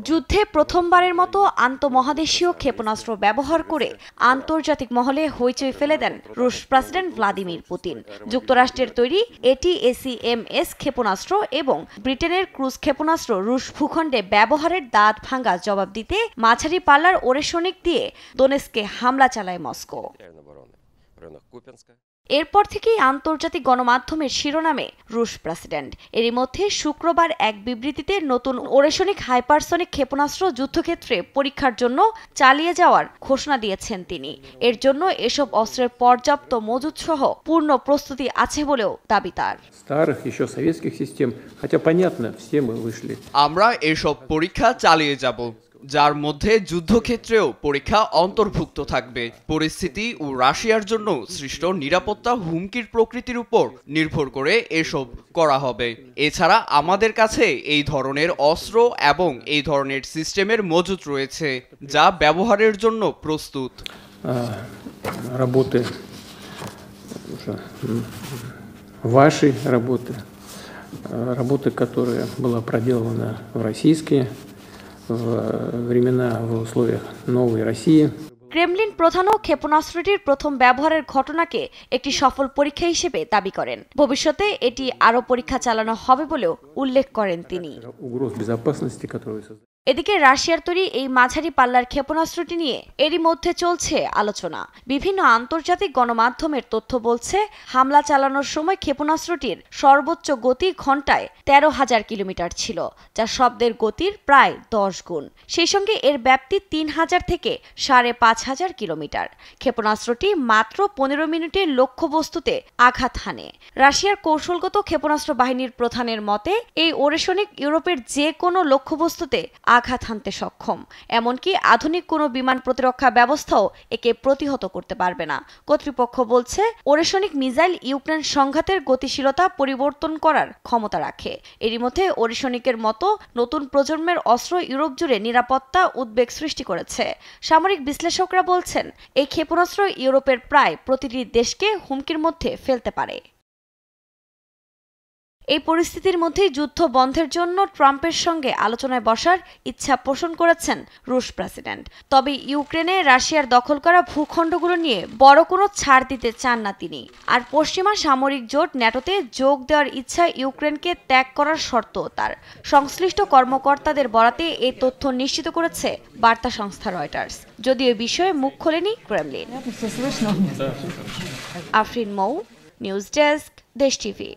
যুদ্ধে প্রথমবারের মতো আন্তঃমহাদেশীয় ক্ষেপণাস্ত্র ব্যবহার করে আন্তর্জাতিক মহলে হইচই ফেলে দেন রুশ প্রেসিডেন্ট ভ্লাদিমির পুতিন। যুক্তরাষ্ট্রের তৈরি ATACMS ক্ষেপণাস্ত্র এবং ব্রিটেনের ক্রুজ ক্ষেপণাস্ত্র রুশ ভূখণ্ডে ব্যবহারের দাঁত ভাঙা জবাব দিতে মাঝারি পাল্লার ওরেশনিক দিয়ে দোনেৎস্কে হামলা চালায় মস্কো। এরপর থেকেই আন্তর্জাতিক গণমাধ্যমের শিরোনামে রুশ প্রেসিডেন্ট। এরই মধ্যে শুক্রবার এক বিবৃতিতে নতুন ওরেশনিক হাইপারসনিক ক্ষেপণাস্ত্র যুদ্ধক্ষেত্রে পরীক্ষার জন্য চালিয়ে যাওয়ার ঘোষণা দিয়েছেন তিনি। এর জন্য এসব অস্ত্রের পর্যাপ্ত মজুতসহ পূর্ণ প্রস্তুতি আছে বলেও দাবি তার। আমরা এসব পরীক্ষা চালিয়ে যাব, যার মধ্যে যুদ্ধক্ষেত্রেও পরীক্ষা অন্তর্ভুক্ত থাকবে। পরিস্থিতি ও রাশিয়ার জন্য সৃষ্ট নিরাপত্তা হুমকির প্রকৃতির উপর নির্ভর করে এসব করা হবে। এছাড়া আমাদের কাছে এই ধরনের অস্ত্র এবং এই ধরনের সিস্টেমের মজুত রয়েছে, যা ব্যবহারের জন্য প্রস্তুত। Работы, которая была проделана в российские времена в условиях новой России. ক্রেমলিন প্রধানও ক্ষেপণাস্ত্রটির প্রথম ব্যবহারের ঘটনাকে একটি সফল পরীক্ষা হিসেবে দাবি করেন। ভবিষ্যতে এটি আরও পরীক্ষা চালানো হবে বলেও উল্লেখ করেন তিনি। এদিকে রাশিয়ার তৈরি এই মাঝারি পাল্লার ক্ষেপণাস্ত্রটি নিয়ে এরই মধ্যে চলছে আলোচনা। বিভিন্ন আন্তর্জাতিক গণমাধ্যমের তথ্য বলছে, হামলা চালানোর সময় ক্ষেপণাস্ত্রটির সর্বোচ্চ গতি ঘণ্টায় 13,000 কিলোমিটার ছিল, যা শব্দের গতির প্রায় 10 গুণ। সেই সঙ্গে এর ব্যাপ্তি 3,000 থেকে 5,500 কিলোমিটার। ক্ষেপণাস্ত্রটি মাত্র 15 মিনিটে লক্ষ্যবস্তুতে আঘাত হানে। রাশিয়ার কৌশলগত ক্ষেপণাস্ত্র বাহিনীর প্রধানের মতে, এই ওরেশনিক ইউরোপের যে কোনো লক্ষ্যবস্তুতে আঘাত হানতে সক্ষম। এমনকি আধুনিক কোনো বিমান প্রতিরক্ষা ব্যবস্থাও একে প্রতিহত করতে পারবে না। কর্তৃপক্ষ বলছে, ওরেশনিক মিসাইল ইউক্রেন সংঘাতের গতিশীলতা পরিবর্তন করার ক্ষমতা রাখে। এরই মধ্যে ওরেশনিকের মতো নতুন প্রজন্মের অস্ত্র ইউরোপ জুড়ে নিরাপত্তা উদ্বেগ সৃষ্টি করেছে। সামরিক বিশ্লেষকরা বলছেন, এই ক্ষেপণাস্ত্র ইউরোপের প্রায় প্রতিটি দেশকে হুমকির মধ্যে ফেলতে পারে। এই পরিস্থিতির মধ্যেই যুদ্ধ বন্ধের জন্য ট্রাম্পের সঙ্গে আলোচনায় বসার ইচ্ছা পোষণ করেছেন রুশ প্রেসিডেন্ট। তবে ইউক্রেনে রাশিয়ার দখল করা ভূখণ্ডগুলো নিয়ে বড় কোনো ছাড় দিতে চান না তিনি। আর পশ্চিমা সামরিক জোট ন্যাটোতে যোগ দেওয়ার ইচ্ছা ইউক্রেনকে ত্যাগ করার শর্ত তার। সংশ্লিষ্ট কর্মকর্তাদের বরাতে এই তথ্য নিশ্চিত করেছে বার্তা সংস্থা রয়টার্স, যদিও এ বিষয়ে মুখ খোলেনি ক্রেমলিন। আফরিন মৌ, নিউজ ডেস্ক, দেশ টিভি।